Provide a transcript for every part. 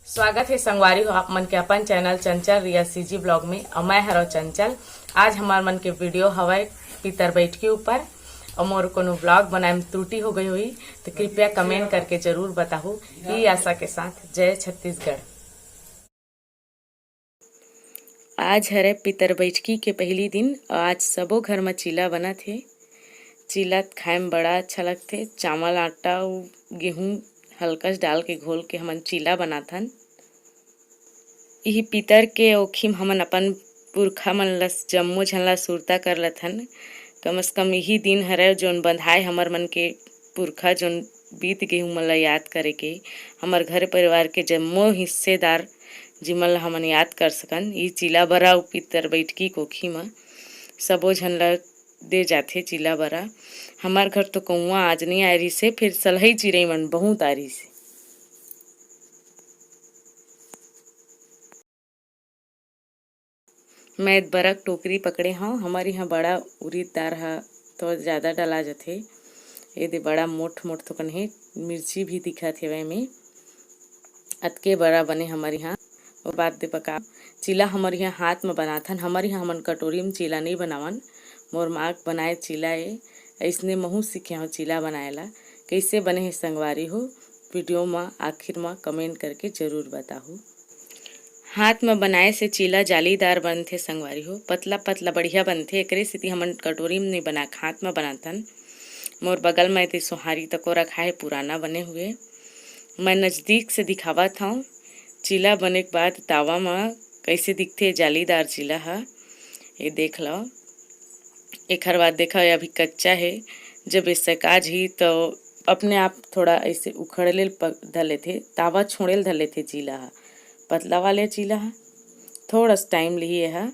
स्वागत है संगवारी हो आप मन के अपन चैनल चंचल रिया सीजी ब्लॉग में। और मैं हरो चंचल। आज हमार मन के वीडियो हवाए पितर बैठ के ऊपर और मोर कोनो ब्लॉग बनाए में त्रुटि हो गई हुई तो कृपया कमेंट करके जरूर बताओ। ये आशा के साथ जय छत्तीसगढ़। आज हरे पितर बैठकी के पहली दिन और आज सबो घर में चीला बना थे। चीला खाए में बड़ा अच्छा लगते। चावल आटा गेहूं हल्का डाल के घोल के हमन चीला बनाथन। यही पितर के ओखिम हमन अपन पुरखा मन ला जम्मो झन ला सुरता कर लथन। कम से कम यही दिन हरे जोन बंधाए हमर मन के पुरखा जोन बीत गे मन ला याद करे के हमर घर परिवार के जम्मो हिस्सेदार जिमन ला हमन याद कर सकन। ये चीला बरा पितर बैठकी कोखी में सबो झन ला दे जाथे चीला बरा। हमार घर तो कौआ आज नहीं आ रही से, फिर सलहई चिड़ई मन बहुत आ रही से। मैं बरक टोकरी पकड़े हूँ। हमारे यहाँ बड़ा उड़ीद दार है तो ज़्यादा डला जाथे। ये बड़ा मोट मोट तो कन्हे मिर्ची भी दिखा थे वह में अतके बड़ा बने हमारे यहाँ। और बात दे पका चीला हमारे यहाँ हाथ में बनाथन। हमारे यहाँ हमन कटोरी में चीला नहीं बनावन। मोर माँ बनाए चीला है ऐसने महू सीखे हो चीला बनाएला। कैसे बने है संगवारी हो वीडियो में आखिर में कमेंट करके जरूर बताओ। हाथ में बनाए से चीला जालीदार बनथे संगवारी हो, पतला पतला बढ़िया बनथे। एकरे सेती हमन कटोरी में नहीं बना हाथ में बनाथन। मोर बगल में ते सोहारी तको रखा है पुराना बने हुए। मैं नज़दीक से दिखावत हूँ चीला बने के बाद तावा में कैसे दिखते जालीदार चीला है। ये देख लो। एक बाद देखा अभी कच्चा है, जब ये सकाज ही तो अपने आप थोड़ा ऐसे उखड़ले धले थे। तावा छोड़ेल धले थे चीला है पतला वाले चीला है थोड़ा सा टाइम लिए है।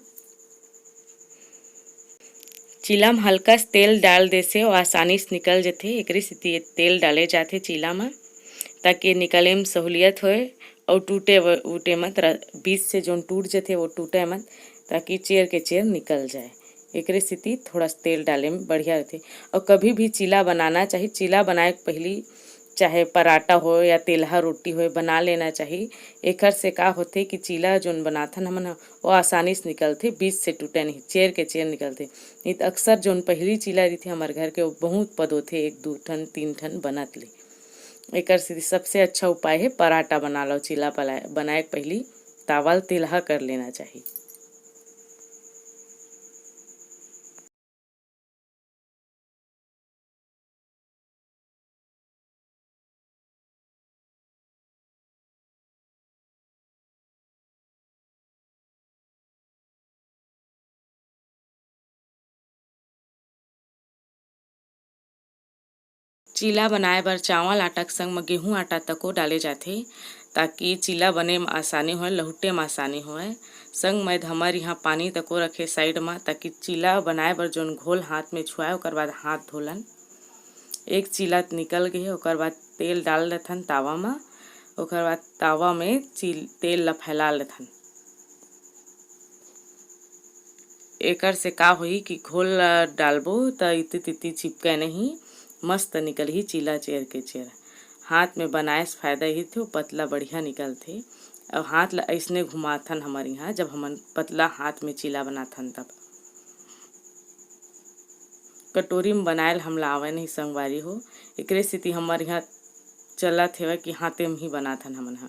चीला में हल्का सा तेल डाल दे से और आसानी से निकल जाते। एकरे से तेल डाले जाते चीला में ताकि निकले में सहूलियत होए और टूटे उटे मत। बीच से जो टूट जाते वो टूटे मत ताकि चेर के चेर निकल जाए। एकरे से थोड़ा सा तेल डाले में बढ़िया रहते। और कभी भी चीला बनाना चाहिए, चीला बनाए पहली चाहे पराठा हो या तेलहा रोटी हो बना लेना चाहिए। एकर से का होते कि चीला जोन बनाथन हमन वो आसानी से निकलते, बीच से टूटे नहीं, चेर के चेर निकलते। नहीं तो अक्सर जोन पहली चीला रही थी हमारे घर के वो बहुत पद होते, 1 2 ठन 3 ठन बनत ले। एकर से सबसे अच्छा उपाय है पराठा बना लो। चीला बनाए पहली तावल तेलहा कर लेना चाहिए। चीला बनाए बर चावल आटा के संग में गेहूं आटा तको डाले जाथे ताकि चीला बने में आसानी होए, लहुटे में आसानी होए। संग में हमार यहाँ पानी तको रखे साइड में ताकि चीला बनाए बर जोन घोल हाथ में छुआए ओकर बाद हाथ धोलन। एक चीला निकल गए ओकर बाद तेल डाल लेथन तावा में। ओकर बाद तावा में तेल ला फैला लेथन। एकर से का होई कि घोल डालबो तो इति तिति चिपके नहीं, मस्त निकल ही चीला चेर के चेर। हाथ में बनाए से फायदा ही थे, पतला बढ़िया निकलते। और हाथ ला ऐसने घुमाथन हमारे यहाँ जब हमन पतला हाथ में चीला बनाथन तब। कटोरी में बनायल हमला आवे नहीं संगवारी हो। एकरे सेती हमारे यहाँ चलत हेवे कि हाथे में ही बनाथन हमन हा।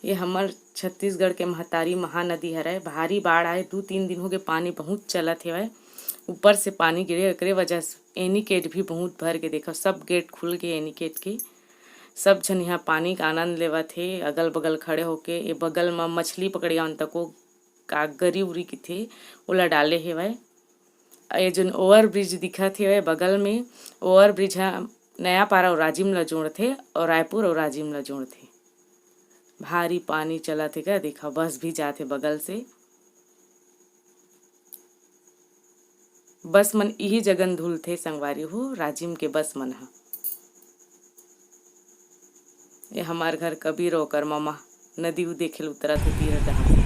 ये हमर छत्तीसगढ़ के महतारी महानदी हरे। भारी बाढ़ आए 2 3 दिन हो गए, पानी बहुत चलत हेवय। ऊपर से पानी गिरे एकरे वजह से एनीकेट भी बहुत भर के देखो सब गेट खुल गए एनीकेट के। सब झन यहाँ पानी का आनंद लेवत हे अगल बगल खड़े होके। ये बगल में मछली पकड़ियान तको का गरी उरी की थे ओला डाले हेवय। ये जोन ओवर ब्रिज दिखत हे बगल में, ओवर ब्रिज हा नया पारा और राजिम ला जोड़थे और रायपुर और राजिम ला जोड़थे। भारी पानी चलत हे का, देखा बस भी जाथे बगल से। बस मन यही जगन धुलथे संगवारी हो, राजिम के बस मन हा। ये हमार घर कबीर ओकर मामा नदी देखे उतरत हे तीर डहार।